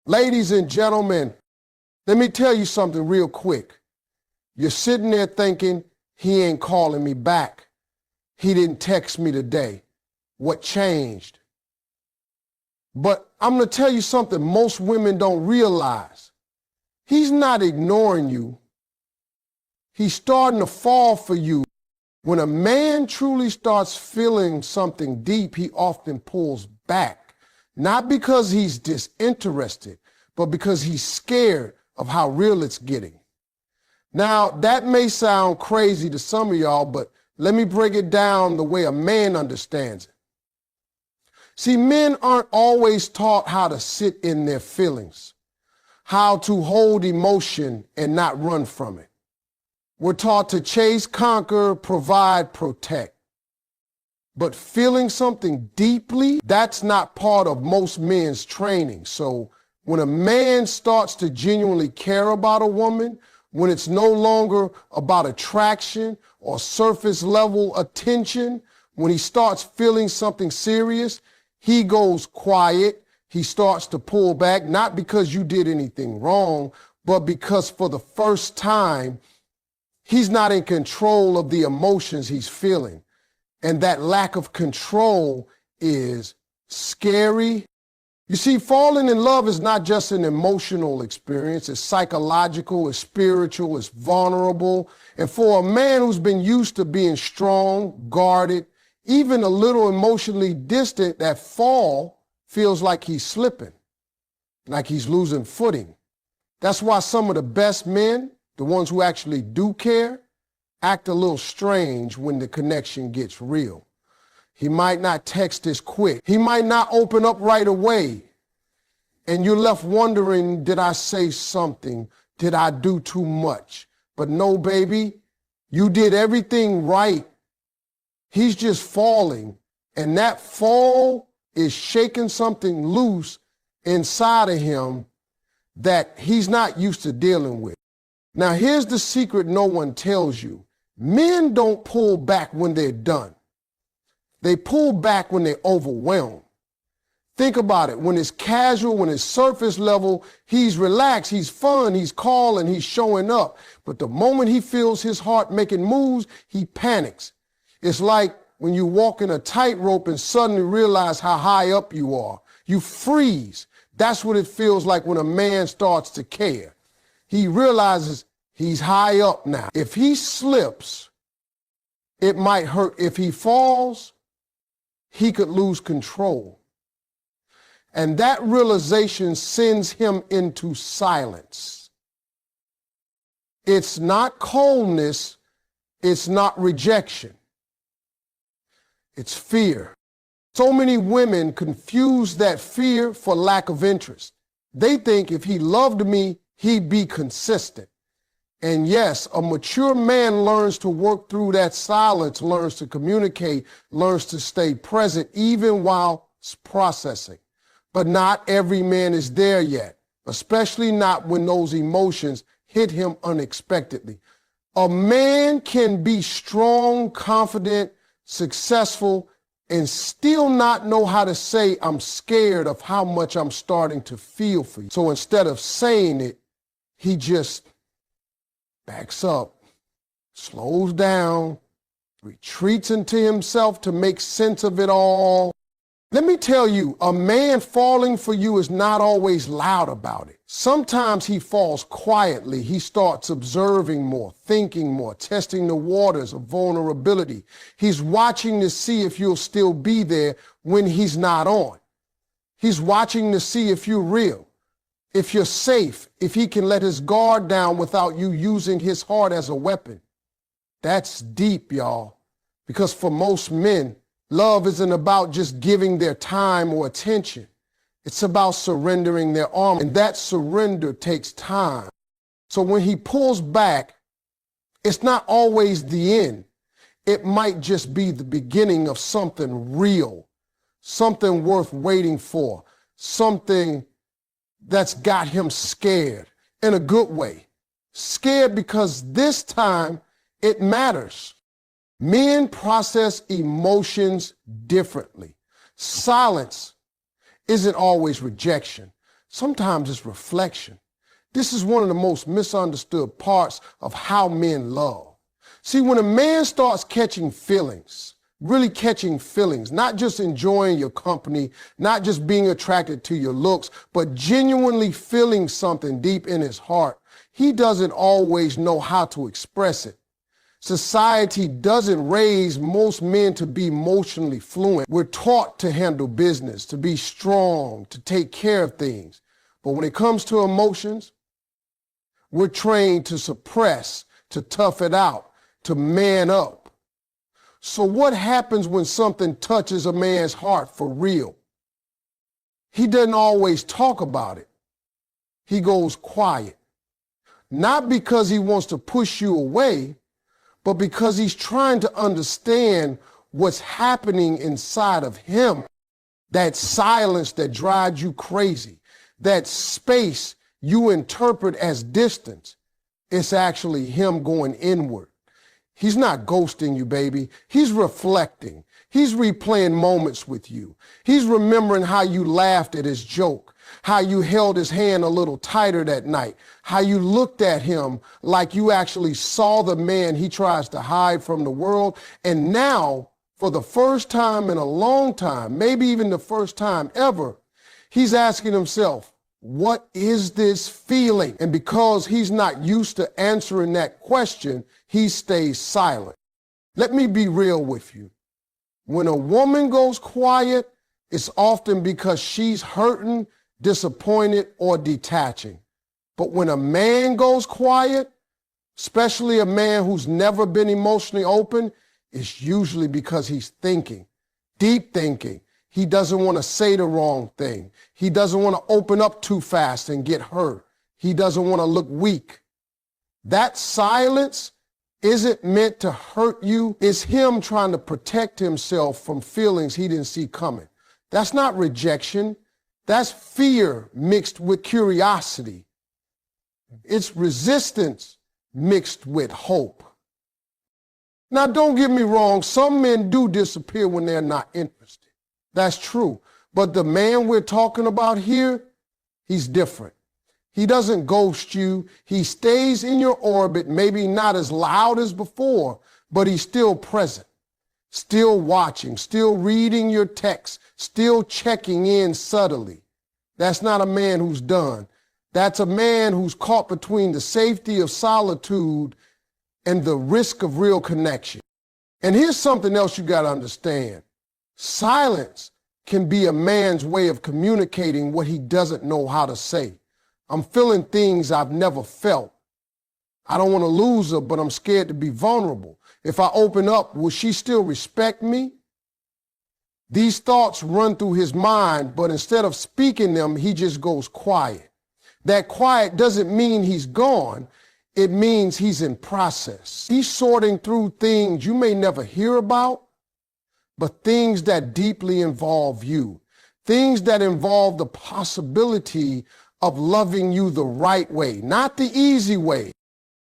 Ladies and gentlemen, let me tell you something real quick. You're sitting there thinking, he ain't calling me back. He didn't text me today. What changed? But I'm going to tell you something most women don't realize. He's not ignoring you. He's starting to fall for you. When a man truly starts feeling something deep, he often pulls back. Not because he's disinterested, but because he's scared of how real it's getting. Now, that may sound crazy to some of y'all, but let me break it down the way a man understands it. See, men aren't always taught how to sit in their feelings, how to hold emotion and not run from it. We're taught to chase, conquer, provide, protect. But feeling something deeply, that's not part of most men's training. So when a man starts to genuinely care about a woman, when it's no longer about attraction or surface level attention, when he starts feeling something serious, he goes quiet. He starts to pull back, not because you did anything wrong, but because for the first time, he's not in control of the emotions he's feeling. And that lack of control is scary. You see, falling in love is not just an emotional experience. It's psychological, it's spiritual, it's vulnerable. And for a man who's been used to being strong, guarded, even a little emotionally distant, that fall feels like he's slipping, like he's losing footing. That's why some of the best men, the ones who actually do care, act a little strange when the connection gets real. He might not text as quick. He might not open up right away. And you're left wondering, did I say something? Did I do too much? But no, baby, you did everything right. He's just falling. And that fall is shaking something loose inside of him that he's not used to dealing with. Now, here's the secret no one tells you. Men don't pull back when they're done. They pull back when they're overwhelmed. Think about it. When it's casual, when it's surface level, he's relaxed, he's fun, he's calling, he's showing up. But the moment he feels his heart making moves, he panics. It's like when you walk in a tightrope and suddenly realize how high up you are. You freeze. That's what it feels like when a man starts to care. He realizes he's high up now. If he slips, it might hurt. If he falls, he could lose control. And that realization sends him into silence. It's not coldness. It's not rejection. It's fear. So many women confuse that fear for lack of interest. They think if he loved me, he'd be consistent. And yes, a mature man learns to work through that silence, learns to communicate, learns to stay present even while processing. But not every man is there yet, especially not when those emotions hit him unexpectedly. A man can be strong, confident, successful, and still not know how to say, I'm scared of how much I'm starting to feel for you. So instead of saying it, he just backs up, slows down, retreats into himself to make sense of it all. Let me tell you, a man falling for you is not always loud about it. Sometimes he falls quietly. He starts observing more, thinking more, testing the waters of vulnerability. He's watching to see if you'll still be there when he's not on. He's watching to see if you're real, if you're safe, if he can let his guard down without you using his heart as a weapon. That's deep, y'all, because for most men, love isn't about just giving their time or attention. It's about surrendering their armor, and that surrender takes time. So when he pulls back, it's not always the end. It might just be the beginning of something real, something worth waiting for, something that's got him scared in a good way. Scared because this time it matters. Men process emotions differently. Silence isn't always rejection. Sometimes it's reflection. This is one of the most misunderstood parts of how men love. See, when a man starts catching feelings, really catching feelings, not just enjoying your company, not just being attracted to your looks, but genuinely feeling something deep in his heart, he doesn't always know how to express it. Society doesn't raise most men to be emotionally fluent. We're taught to handle business, to be strong, to take care of things. But when it comes to emotions, we're trained to suppress, to tough it out, to man up. So what happens when something touches a man's heart for real? He doesn't always talk about it. He goes quiet. Not because he wants to push you away, but because he's trying to understand what's happening inside of him. That silence that drives you crazy, that space you interpret as distance, it's actually him going inward. He's not ghosting you, baby. He's reflecting. He's replaying moments with you. He's remembering how you laughed at his joke, how you held his hand a little tighter that night, how you looked at him like you actually saw the man he tries to hide from the world. And now, for the first time in a long time, maybe even the first time ever, he's asking himself, what is this feeling? And because he's not used to answering that question, he stays silent. Let me be real with you. When a woman goes quiet, it's often because she's hurting, disappointed, or detaching. But when a man goes quiet, especially a man who's never been emotionally open, it's usually because he's thinking, deep thinking. He doesn't want to say the wrong thing. He doesn't want to open up too fast and get hurt. He doesn't want to look weak. That silence isn't meant to hurt you. It's him trying to protect himself from feelings he didn't see coming. That's not rejection. That's fear mixed with curiosity. It's resistance mixed with hope. Now, don't get me wrong. Some men do disappear when they're not interested. That's true. But the man we're talking about here, he's different. He doesn't ghost you. He stays in your orbit, maybe not as loud as before, but he's still present, still watching, still reading your texts, still checking in subtly. That's not a man who's done. That's a man who's caught between the safety of solitude and the risk of real connection. And here's something else you got to understand. Silence can be a man's way of communicating what he doesn't know how to say. I'm feeling things I've never felt. I don't want to lose her, but I'm scared to be vulnerable. If I open up, will she still respect me? These thoughts run through his mind, but instead of speaking them, he just goes quiet. That quiet doesn't mean he's gone. It means he's in process. He's sorting through things you may never hear about, but things that deeply involve you, things that involve the possibility of loving you the right way, not the easy way.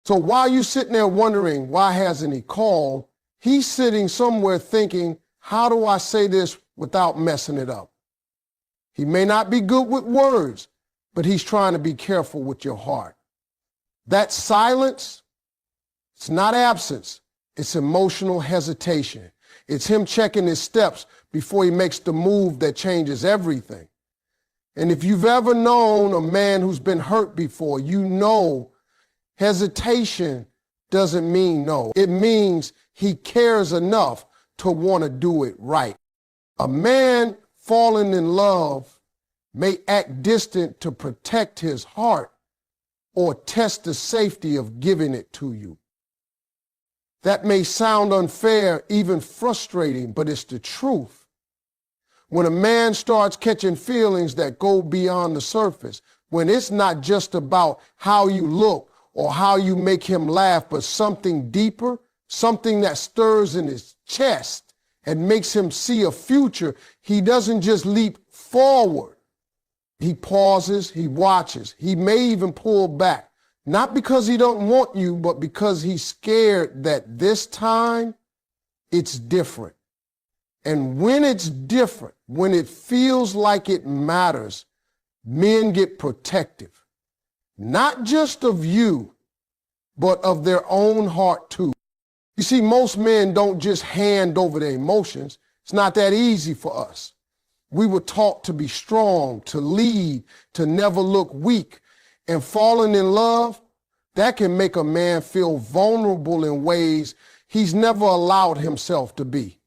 So while you're sitting there wondering, why hasn't he called? He's sitting somewhere thinking, how do I say this without messing it up? He may not be good with words, but he's trying to be careful with your heart. That silence, it's not absence, it's emotional hesitation. It's him checking his steps before he makes the move that changes everything. And if you've ever known a man who's been hurt before, you know hesitation doesn't mean no. It means he cares enough to want to do it right. A man falling in love may act distant to protect his heart or test the safety of giving it to you. That may sound unfair, even frustrating, but it's the truth. When a man starts catching feelings that go beyond the surface, when it's not just about how you look or how you make him laugh, but something deeper, something that stirs in his chest and makes him see a future, he doesn't just leap forward. He pauses, he watches, he may even pull back, not because he don't want you, but because he's scared that this time it's different. And when it's different, when it feels like it matters, Men get protective, not just of you, but of their own heart too. You see, most men don't just hand over their emotions. It's not that easy for us. We were taught to be strong, to lead, to never look weak. And falling in love, that can make a man feel vulnerable in ways he's never allowed himself to be.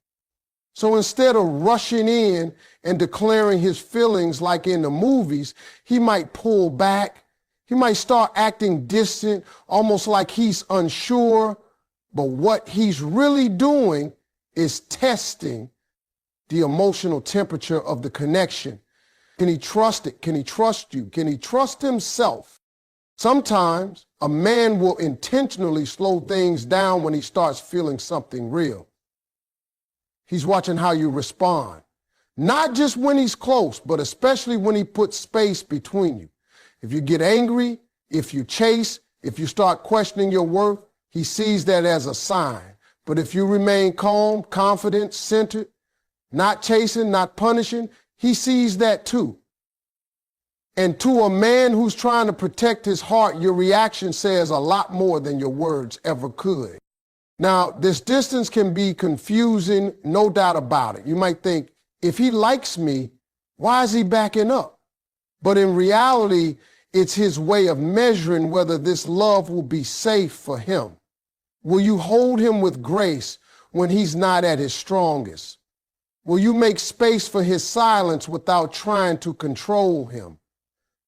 So instead of rushing in and declaring his feelings like in the movies, he might pull back. He might start acting distant, almost like he's unsure. But what he's really doing is testing the emotional temperature of the connection. Can he trust it? Can he trust you? Can he trust himself? Sometimes a man will intentionally slow things down when he starts feeling something real. He's watching how you respond, not just when he's close, but especially when he puts space between you. If you get angry, if you chase, if you start questioning your worth, he sees that as a sign. But if you remain calm, confident, centered, not chasing, not punishing, he sees that too. And to a man who's trying to protect his heart, your reaction says a lot more than your words ever could. Now, this distance can be confusing, no doubt about it. You might think, if he likes me, why is he backing up? But in reality, it's his way of measuring whether this love will be safe for him. Will you hold him with grace when he's not at his strongest? Will you make space for his silence without trying to control him?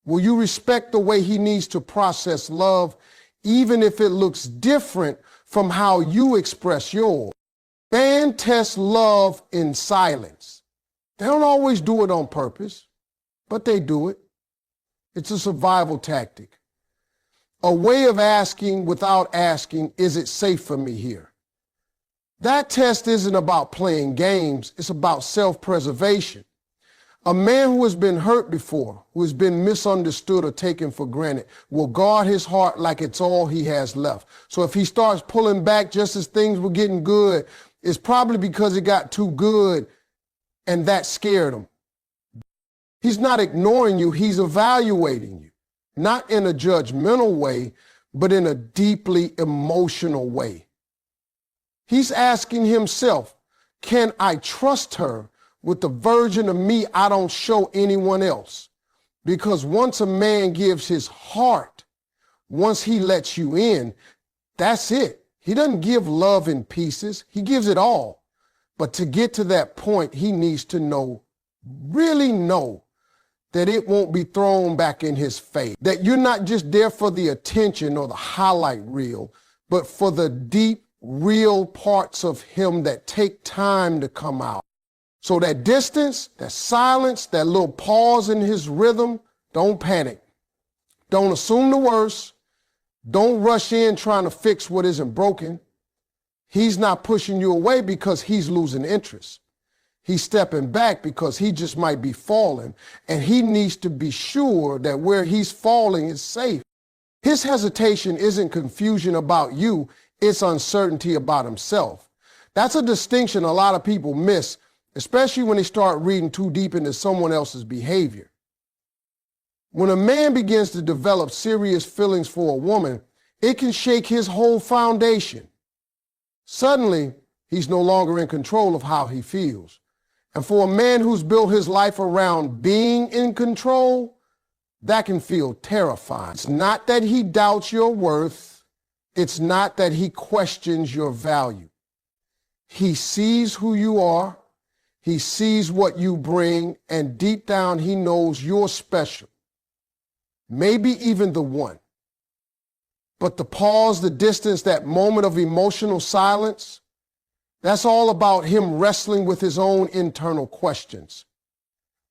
Will you respect the way he needs to process love, even if it looks different from how you express yours? Men test love in silence. They don't always do it on purpose, but they do it. It's a survival tactic. A way of asking without asking, is it safe for me here? That test isn't about playing games. It's about self-preservation. A man who has been hurt before, who has been misunderstood or taken for granted, will guard his heart like it's all he has left. So if he starts pulling back just as things were getting good, it's probably because it got too good and that scared him. He's not ignoring you, he's evaluating you. Not in a judgmental way, but in a deeply emotional way. He's asking himself, can I trust her with the version of me I don't show anyone else? Because once a man gives his heart, once he lets you in, that's it. He doesn't give love in pieces. He gives it all. But to get to that point, he needs to know, really know, that it won't be thrown back in his face. That you're not just there for the attention or the highlight reel, but for the deep, real parts of him that take time to come out. So that distance, that silence, that little pause in his rhythm, don't panic. Don't assume the worst. Don't rush in trying to fix what isn't broken. He's not pushing you away because he's losing interest. He's stepping back because he just might be falling, and he needs to be sure that where he's falling is safe. His hesitation isn't confusion about you, it's uncertainty about himself. That's a distinction a lot of people miss, especially when they start reading too deep into someone else's behavior. When a man begins to develop serious feelings for a woman, it can shake his whole foundation. Suddenly, he's no longer in control of how he feels. And for a man who's built his life around being in control, that can feel terrifying. It's not that he doubts your worth. It's not that he questions your value. He sees who you are. He sees what you bring. And deep down, he knows you're special. Maybe even the one. But the pause, the distance, that moment of emotional silence, that's all about him wrestling with his own internal questions.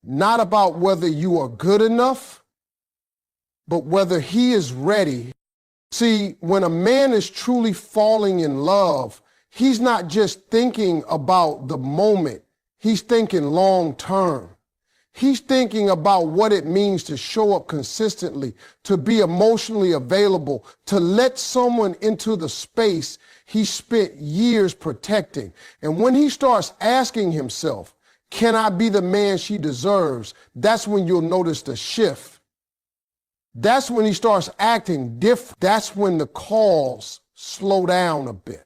Not about whether you are good enough, but whether he is ready. See, when a man is truly falling in love, he's not just thinking about the moment. He's thinking long term. He's thinking about what it means to show up consistently, to be emotionally available, to let someone into the space he spent years protecting. And when he starts asking himself, Can I be the man she deserves? That's when you'll notice the shift. That's when he starts acting different. That's when the calls slow down a bit.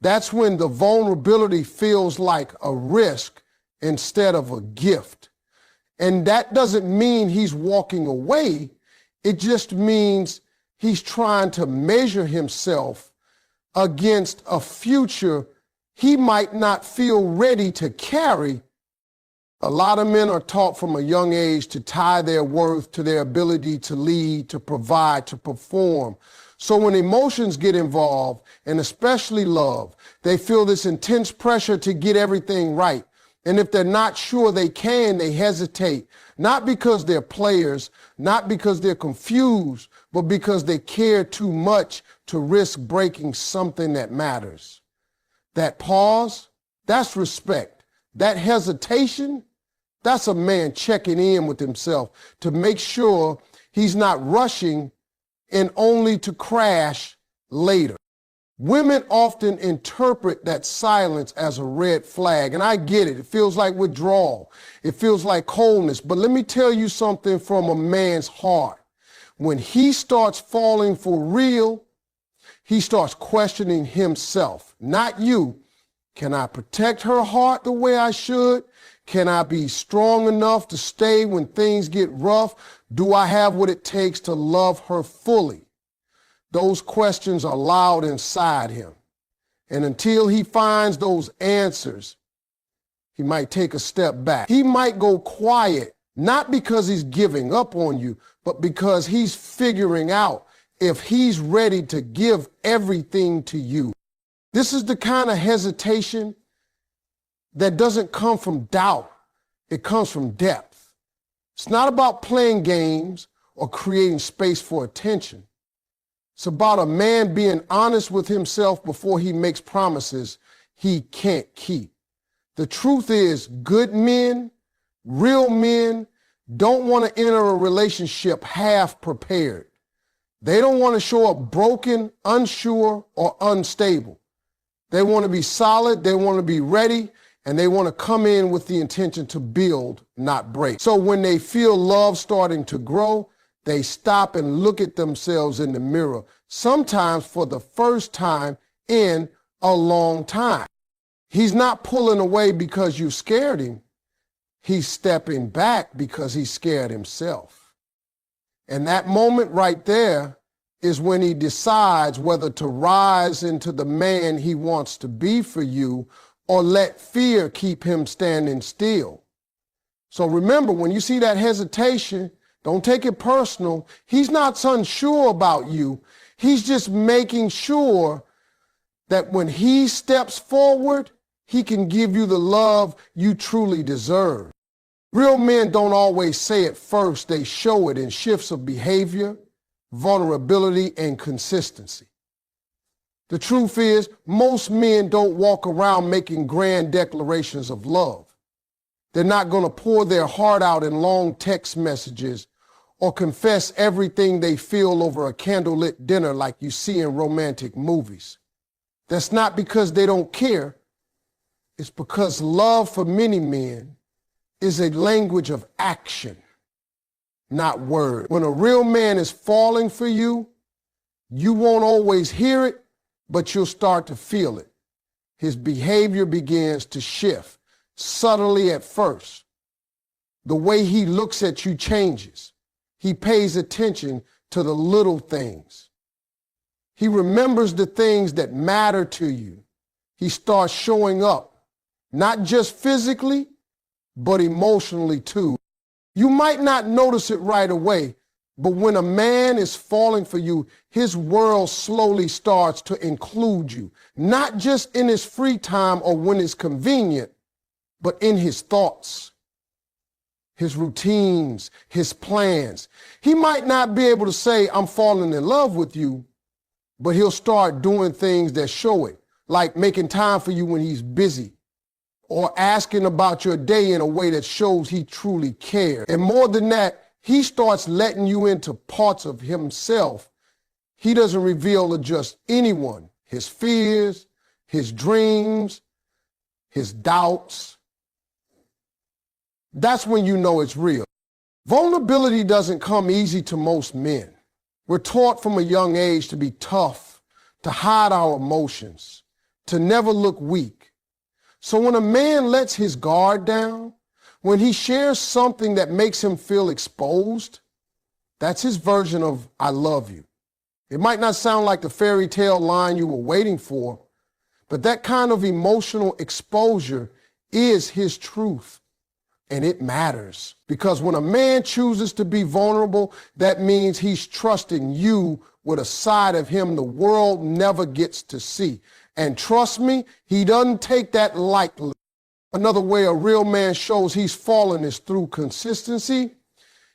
That's when the vulnerability feels like a risk instead of a gift. And that doesn't mean he's walking away. It just means he's trying to measure himself against a future he might not feel ready to carry. A lot of men are taught from a young age to tie their worth to their ability to lead, to provide, to perform. So when emotions get involved, and especially love, they feel this intense pressure to get everything right. And if they're not sure they can, they hesitate, not because they're players, not because they're confused, but because they care too much to risk breaking something that matters. That pause, that's respect. That hesitation, that's a man checking in with himself to make sure he's not rushing and only to crash later. Women often interpret that silence as a red flag, and I get it. It feels like withdrawal. It feels like coldness. But let me tell you something from a man's heart. When he starts falling for real, he starts questioning himself, not you. Can I protect her heart the way I should? Can I be strong enough to stay when things get rough? Do I have what it takes to love her fully? Those questions are loud inside him. And until he finds those answers, he might take a step back. He might go quiet, not because he's giving up on you, but because he's figuring out if he's ready to give everything to you. This is the kind of hesitation that doesn't come from doubt. It comes from depth. It's not about playing games or creating space for attention. It's about a man being honest with himself before he makes promises he can't keep. The truth is, good men, real men, don't want to enter a relationship half prepared. They don't want to show up broken, unsure, or unstable. They want to be solid, they want to be ready, and they want to come in with the intention to build, not break. So when they feel love starting to grow, they stop and look at themselves in the mirror, sometimes for the first time in a long time. He's not pulling away because you scared him. He's stepping back because he scared himself. And that moment right there is when he decides whether to rise into the man he wants to be for you or let fear keep him standing still. So remember, when you see that hesitation, don't take it personal. He's not unsure about you. He's just making sure that when he steps forward, he can give you the love you truly deserve. Real men don't always say it first. They show it in shifts of behavior, vulnerability, and consistency. The truth is, most men don't walk around making grand declarations of love. They're not going to pour their heart out in long text messages or confess everything they feel over a candlelit dinner like you see in romantic movies. That's not because they don't care. It's because love for many men is a language of action, not word. When a real man is falling for you, you won't always hear it, but you'll start to feel it. His behavior begins to shift, subtly at first. The way he looks at you changes. He pays attention to the little things. He remembers the things that matter to you. He starts showing up, not just physically, but emotionally too. You might not notice it right away, but when a man is falling for you, his world slowly starts to include you, not just in his free time or when it's convenient, but in his thoughts, his routines, his plans. He might not be able to say, I'm falling in love with you, but he'll start doing things that show it, like making time for you when he's busy, or asking about your day in a way that shows he truly cares. And more than that, he starts letting you into parts of himself he doesn't reveal to just anyone. His fears, his dreams, his doubts, That's when you know it's real. Vulnerability doesn't come easy to most men. We're taught from a young age to be tough, to hide our emotions, to never look weak. So when a man lets his guard down, when he shares something that makes him feel exposed, that's his version of "I love you." It might not sound like the fairy tale line you were waiting for, but that kind of emotional exposure is his truth. And it matters, because when a man chooses to be vulnerable, that means he's trusting you with a side of him the world never gets to see. And trust me, he doesn't take that lightly. Another way a real man shows he's fallen is through consistency.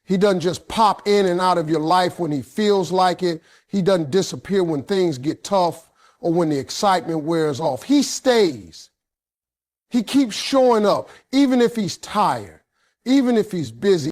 He doesn't just pop in and out of your life when he feels like it. He doesn't disappear when things get tough or when the excitement wears off. He stays. He keeps showing up, even if he's tired, even if he's busy,